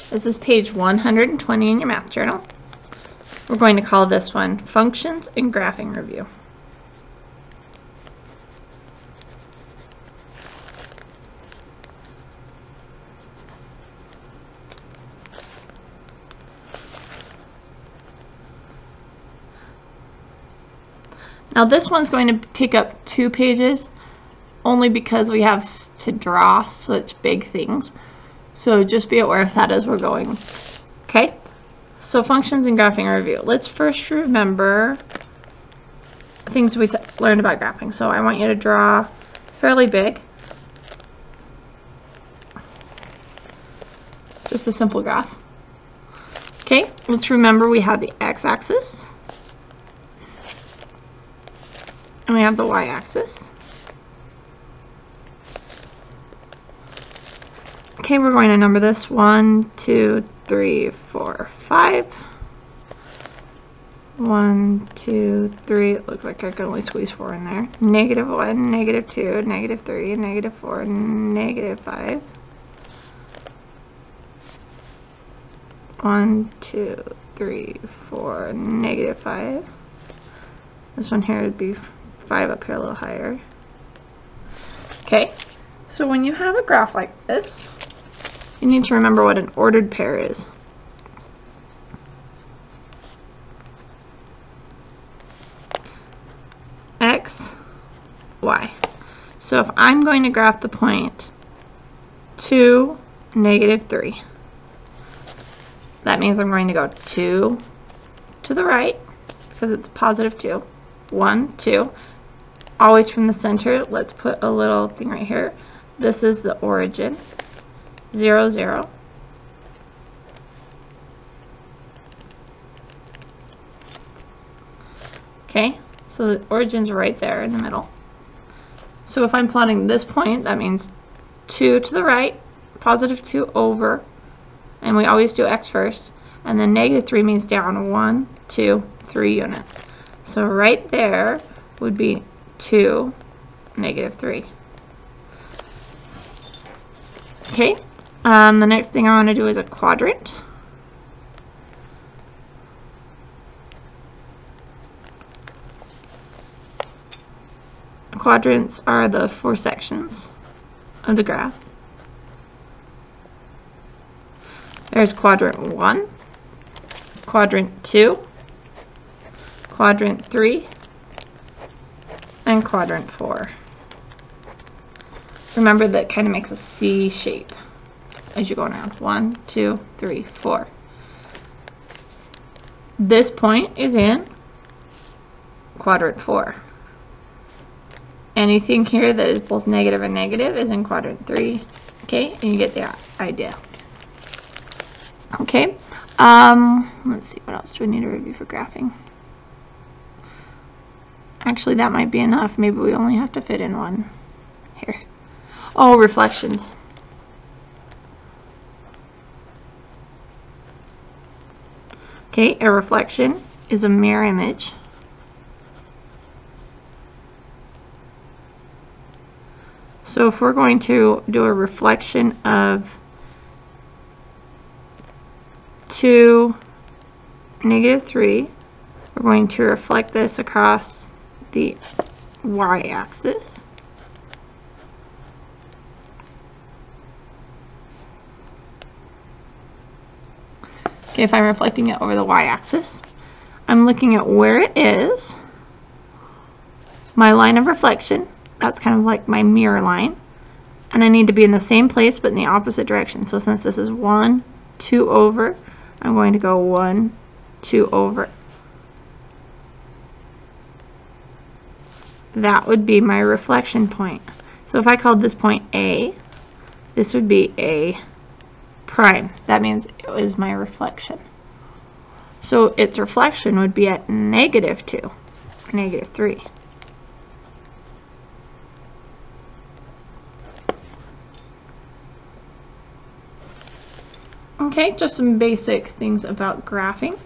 This is page 120 in your math journal. We're going to call this one Functions and Graphing Review. Now this one's going to take up 2 pages only because we have to draw such big things. So just be aware of that as we're going. Okay? So functions and graphing review. Let's first remember things we learned about graphing. So I want you to draw fairly big. Just a simple graph. Okay, let's remember we have the x-axis. And we have the y-axis. Okay, we're going to number this 1, 2, 3, 4, 5. 1, 2, 3. It looks like I can only squeeze 4 in there. Negative 1, negative 2, negative 3, negative 4, negative 5. 1, 2, 3, 4, negative 5. This one here would be 5 up here a little higher. Okay, so when you have a graph like this, you need to remember what an ordered pair is. X, Y. So if I'm going to graph the point 2, negative 3, that means I'm going to go 2 to the right because it's positive 2. 1, 2. Always from the center. Let's put a little thing right here. This is the origin. 0, 0. Okay, so the origin's right there in the middle. So if I'm plotting this point, that means 2 to the right, positive 2 over, and we always do x first, and then negative 3 means down 1, 2, 3 units. So right there would be 2, negative 3. Okay, the next thing I want to do is a quadrant. Quadrants are the 4 sections of the graph. There's quadrant 1, quadrant 2, quadrant 3, and quadrant 4. Remember that kind of makes a C shape as you're going around. 1, 2, 3, 4. This point is in quadrant 4. Anything here that is both negative and negative is in quadrant 3. Okay, and you get the idea. Okay, let's see, what else do we need to review for graphing? Actually, that might be enough. Maybe we only have to fit in one here. Oh, reflections. Okay, a reflection is a mirror image. So if we're going to do a reflection of 2, negative 3, we're going to reflect this across the y-axis. Okay, if I'm reflecting it over the y-axis, I'm looking at where it is, my line of reflection, that's kind of like my mirror line, and I need to be in the same place but in the opposite direction. So since this is 1, 2 over, I'm going to go 1, 2 over. That would be my reflection point. So if I called this point A, this would be A prime. That means it was my reflection. So its reflection would be at negative 2, negative 3. Okay, just some basic things about graphing.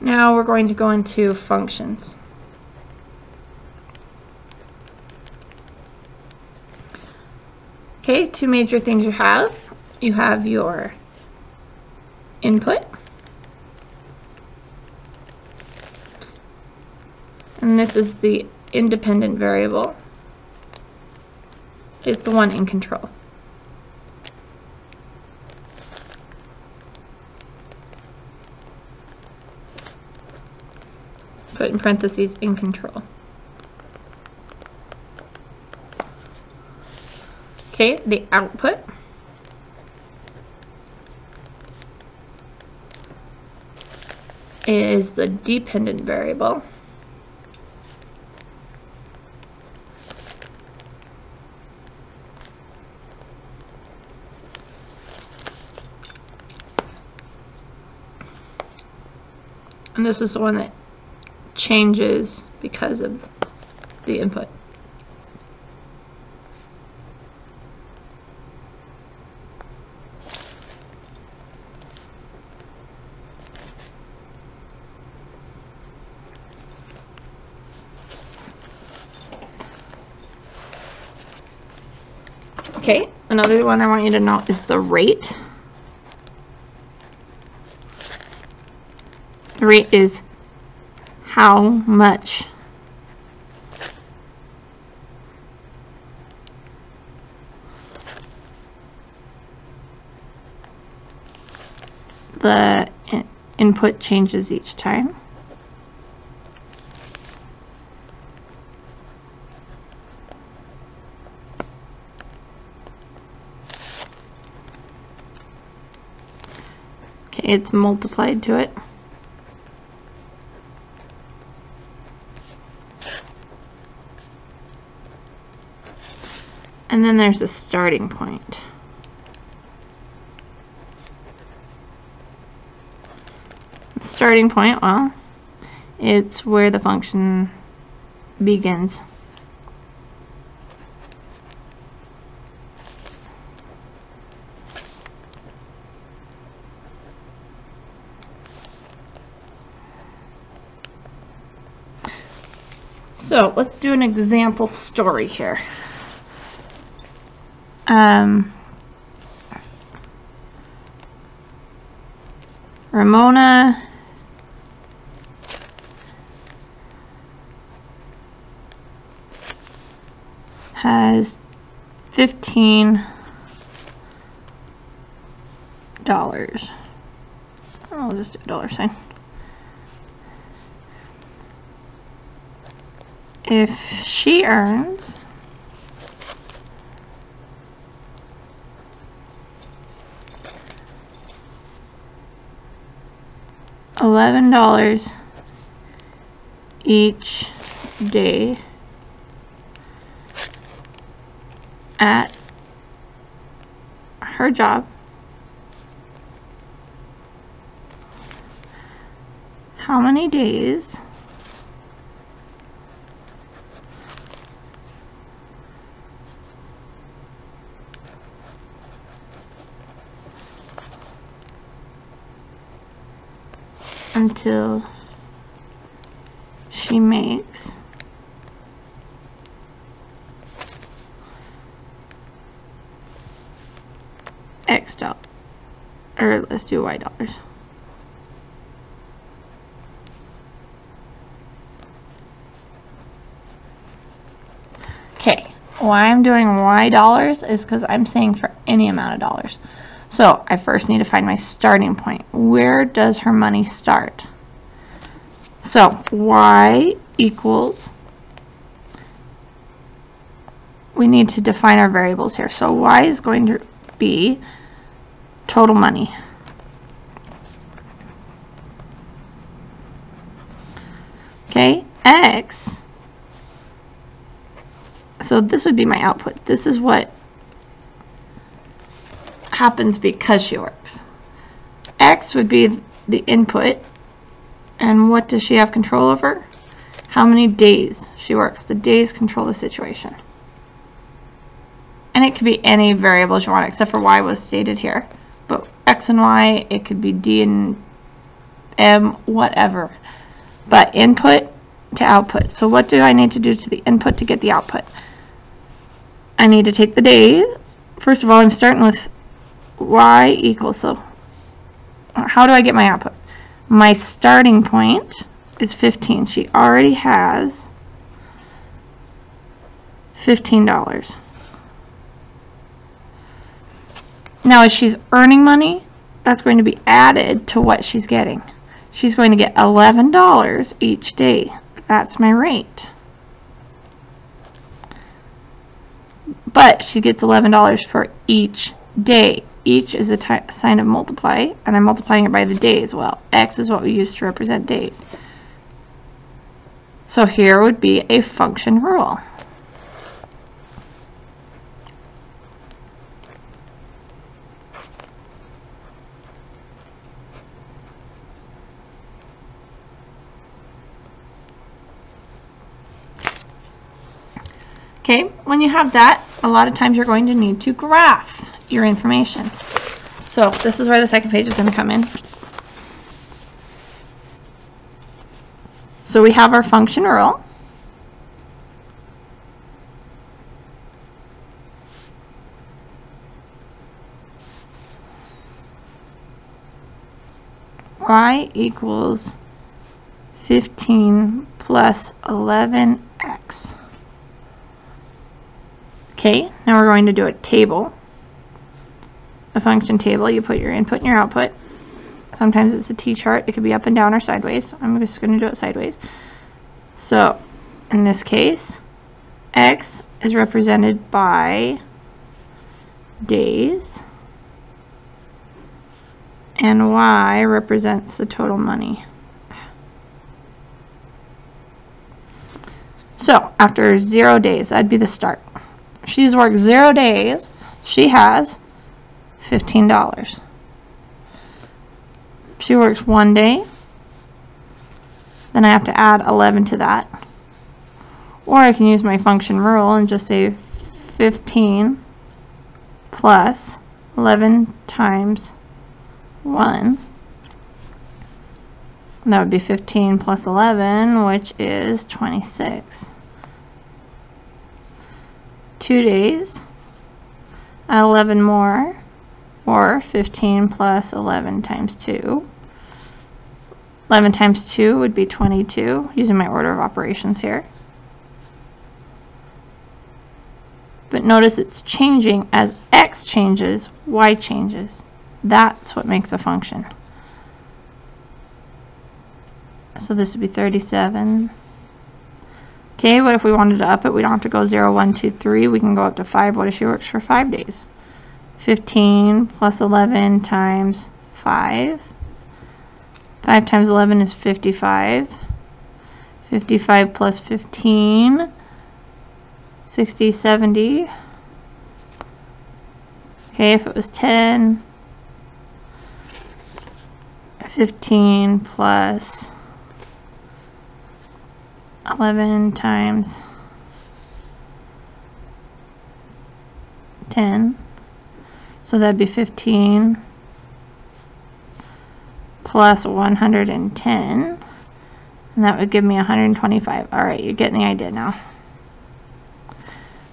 Now we're going to go into functions. Okay, 2 major things you have. You have your input. And this is the independent variable. It's the one in control. Put in parentheses, in control. Okay, the output is the dependent variable. And this is the one that changes because of the input. Okay, another one I want you to know is the rate. The rate is how much the input changes each time. Okay, it's multiplied to it. And then there's a starting point. The starting point, well, it's where the function begins. So let's do an example story here. Ramona has $15. I'll just do a dollar sign. If she earns $11 each day at her job, how many days until she makes X dollars, or let's do Y dollars. Okay, why I'm doing Y dollars is because I'm saying for any amount of dollars. So I first need to find my starting point. Where does her money start? So Y equals, we need to define our variables here. So Y is going to be total money. Okay, X, so this would be my output. This is what happens because she works. X would be the input, and what does she have control over? How many days she works. The days control the situation. And it could be any variables you want, except for Y was stated here. But X and Y, it could be D and M, whatever. But input to output. So what do I need to do to the input to get the output? I need to take the days. First of all, I'm starting with Y equals, so how do I get my output? My starting point is 15. She already has $15. Now, as she's earning money, that's going to be added to what she's getting. She's going to get $11 each day. That's my rate. But she gets $11 for each day. Each is a sign of multiply, and I'm multiplying it by the day as well. X is what we use to represent days. So here would be a function rule. Okay, when you have that, a lot of times you're going to need to graph your information. So this is where the second page is going to come in. So we have our function rule. Y equals 15 plus 11x. Okay, now we're going to do a table, a function table. You put your input and your output. Sometimes it's a t-chart. It could be up and down or sideways. I'm just going to do it sideways. So, in this case, x is represented by days, and y represents the total money. So, after 0 days, that'd be the start. She's worked 0 days. She has $15. She works 1 day. Then I have to add 11 to that. Or I can use my function rule and just say 15 plus 11 times 1. And that would be 15 plus 11, which is 26. 2 days, add 11 more, or 15 plus 11 times 2. 11 times 2 would be 22, using my order of operations here. But notice it's changing as x changes, y changes. That's what makes a function. So this would be 37. Okay, what if we wanted to up it? We don't have to go 0, 1, 2, 3. We can go up to 5. What if she works for 5 days? 15 plus 11 times 5. 5 times 11 is 55. 55 plus 15, 60, 70. Okay, if it was 10, 15 plus 11 times 10, so that'd be 15 plus 110, and that would give me 125. All right, you're getting the idea now.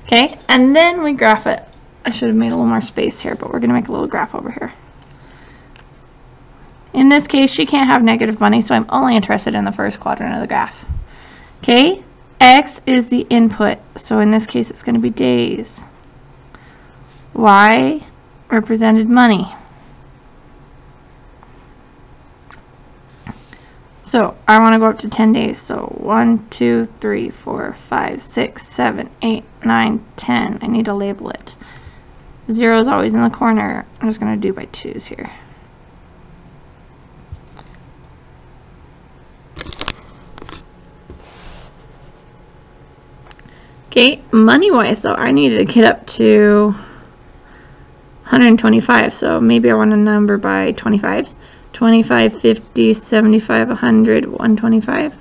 Okay, and then we graph it. I should have made a little more space here, but we're going to make a little graph over here. In this case, she can't have negative money, so I'm only interested in the first quadrant of the graph. Okay, x is the input, so in this case it's going to be days. Y represented money. So I want to go up to 10 days. So 1, 2, 3, 4, 5, 6, 7, 8, 9, 10. I need to label it. 0 is always in the corner. I'm just going to do by 2's here. Okay, money-wise though, I needed to get up to 125, so maybe I want a number by 25s. 25, 50, 75, 100, 125.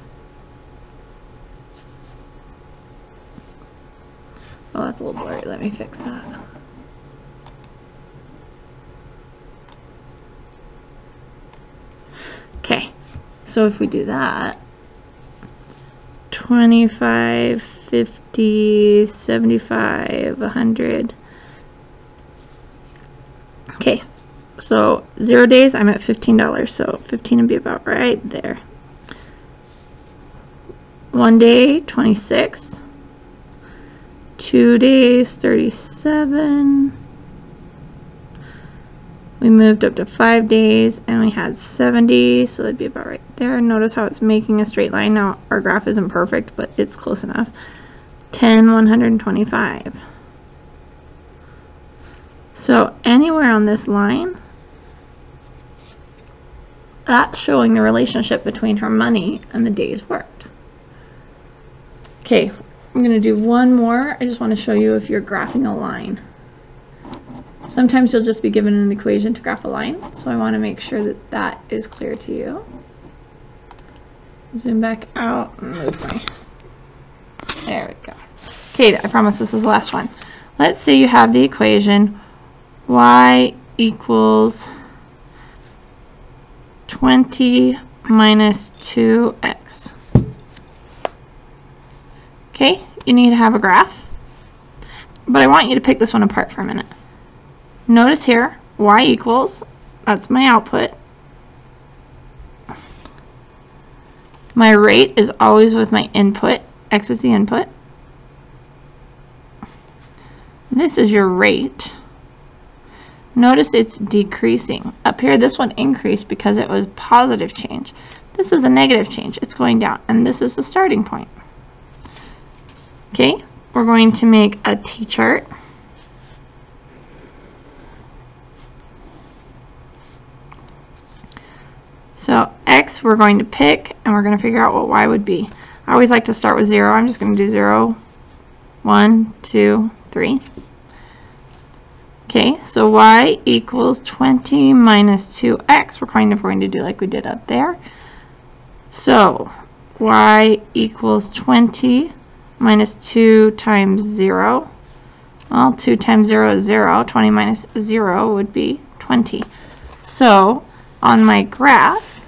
Oh, that's a little blurry. Let me fix that. Okay, so if we do that, 25, 50, 75, 100. Okay, So 0 days, I'm at $15, so 15 would be about right there. 1 day, 26. 2 days, 37. We moved up to 5 days and we had 70, so that'd be about right there. Notice how it's making a straight line. Now our graph isn't perfect, but it's close enough. 10, 125. So anywhere on this line, that's showing the relationship between her money and the days worked. Okay, I'm going to do one more. I just want to show you if you're graphing a line. Sometimes you'll just be given an equation to graph a line, so I want to make sure that that is clear to you. Zoom back out and move my... There we go. Okay, I promise this is the last one. Let's say you have the equation y equals 20 minus 2x. Okay, you need to have a graph, but I want you to pick this one apart for a minute. Notice here, y equals, that's my output. My rate is always with my input. X is the input. This is your rate. Notice it's decreasing. Up here, this one increased because it was positive change. This is a negative change. It's going down, and this is the starting point. Okay, we're going to make a t-chart. So x we're going to pick, and we're going to figure out what y would be. I always like to start with 0. I'm just going to do 0, 1, 2, 3. Okay, so y equals 20 minus 2x. We're going to do like we did up there. So y equals 20 minus 2 times 0. Well, 2 times 0 is 0. 20 minus 0 would be 20. So on my graph,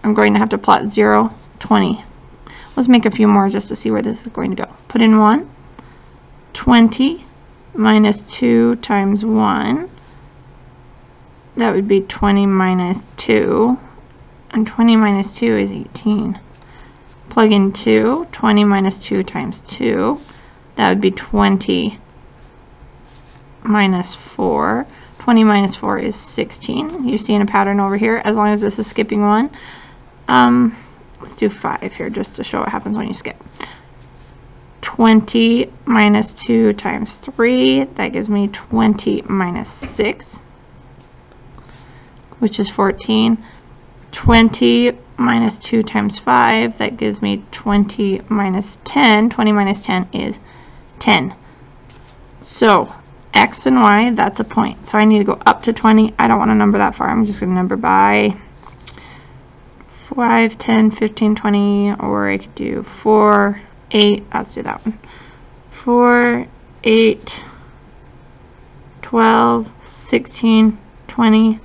I'm going to have to plot 0, 20. Let's make a few more just to see where this is going to go. Put in 1. 20 minus 2 times 1. That would be 20 minus 2. And 20 minus 2 is 18. Plug in 2. 20 minus 2 times 2. That would be 20 minus 4. 20 minus 4 is 16. You're seeing a pattern over here as long as this is skipping 1. Let's do 5 here just to show what happens when you skip. 20 minus 2 times 3, that gives me 20 minus 6, which is 14. 20 minus 2 times 5, that gives me 20 minus 10. 20 minus 10 is 10. So x and y, that's a point. So I need to go up to 20. I don't want to number that far. I'm just going to number by 5, 10, 15, 20, or I could do 4, 8. Let's do that one. 4, 8, 12, 16, 20,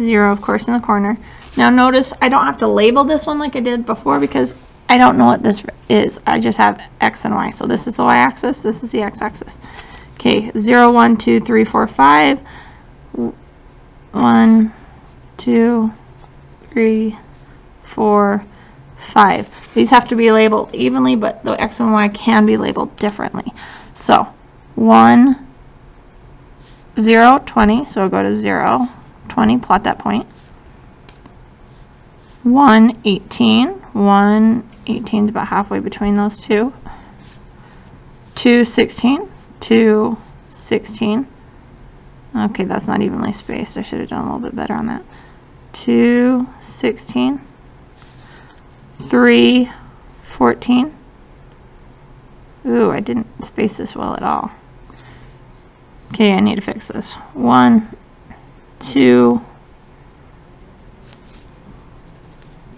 0, of course, in the corner. Now notice I don't have to label this one like I did before because I don't know what this is. I just have x and y. So this is the y-axis, this is the x-axis. Okay, 0, 1, 2, 3, 4, 5. 1, 2, 3, 4, 5. These have to be labeled evenly, but the x and y can be labeled differently. So 1, 0, 20. So I'll go to 0, 20, plot that point. 1, 18. 1, 18 is about halfway between those two. 2, 16. 2, 16. Okay, that's not evenly spaced. I should have done a little bit better on that. 2, 16. 3, 14. Ooh, I didn't space this well at all. Okay, I need to fix this. 1, 2.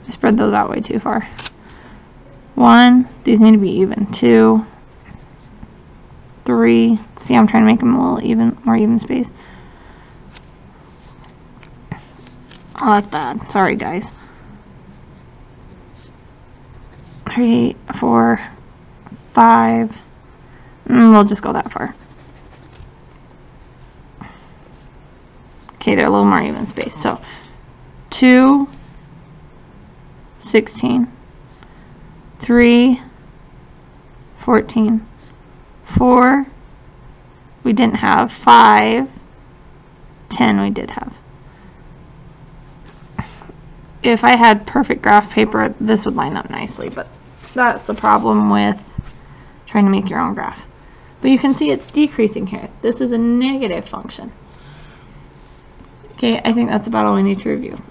I spread those out way too far. 1, these need to be even. 2, 3. See, I'm trying to make them a little even, more even space. Oh, that's bad. Sorry, guys. 3, 4, 5. We'll just go that far. Okay, they're a little more even spaced. So 2, 16, 3, 14, 4, we didn't have, 5, 10 we did have. If I had perfect graph paper, this would line up nicely, but that's the problem with trying to make your own graph. But you can see it's decreasing here. This is a negative function. Okay, I think that's about all we need to review.